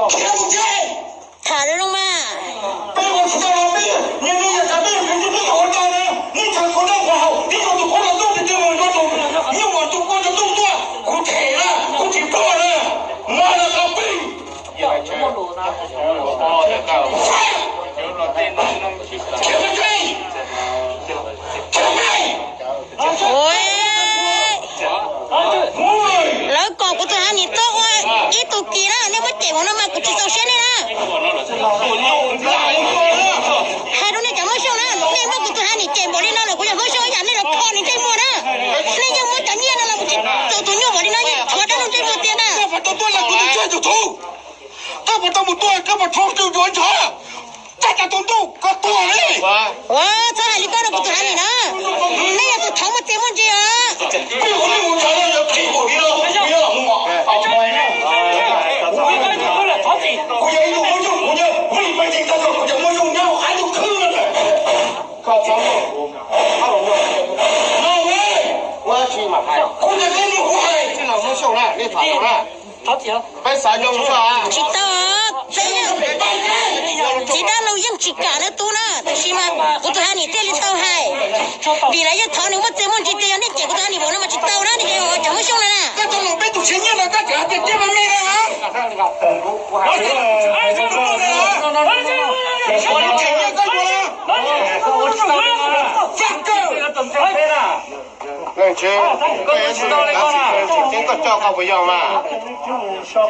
ขาได้ลงมา被我知道了没有？你也敢被人家好大呢？你看口罩不好，你说是口罩动的这么多动，你我中国的动作，我腿了，我腿断了，妈的老逼！哦，这个，停不停？停不？โอ้ยแล้วก่อนกูจะหาหนีโต๊ะไว้อีตุกีนะเนี่ยว่าเจ๋งของน้ำมันกูจะเอาเส้นนี่นะให้ดูนี่จะไม่ช่วยนะเนี่ยว่ากูจะหาหนีเจ๋งบอดี้นะหรอกกูจะไม่ช่วยอย่างนี้หรอกคอนี่เจ๋งหมดนะนี่ยังไม่จะเนี่ยนะเรากูจะตัวตัวเนี่ยบอดี้นะยังขอได้ลงเจ๋งหมดเตี้ยนะ这不都断了，我就这就痛，这不这么断，这不痛就完成，大家都动，可断嘞。ว้าถ้าหาอยู่ก็เรากูจะหาหนีนะนี่ยังตัวท้องมาเต็มหมดเจ้า屁股屁股长了也屁股别了，别了，我好乖呀。我也有我就我就我一般听他说我就没用，然后还就坑了呢。靠长路，老魏，我要去马牌，我在跟你胡嗨。这老师秀了，你跑走了，ไปสายยงซะ ชิตาเจ้าจีด้านเรายังจิกานะตัวนะแต่ชิมากูจะหาหนีเตี้ยลิเต้าให้บีไรยังท้องหนึ่งว่าเต็มหมดจีเตี้ยนี่เจ๋งกูจะหาหนีบอกนะมาจิเต้านะนี่เจ้าจะไม่ช่วยเลยนะ那这老辈都前年了，干啥这这么没了啊？我这前年干过了，放狗。那去，个人知道那个啦，整个叫他不要嘛，做完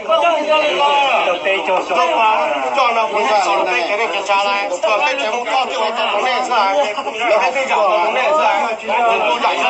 做了回来，被给人给下来，被全部到最后到农内是啊，然后被讲到农内是啊，都讲一下。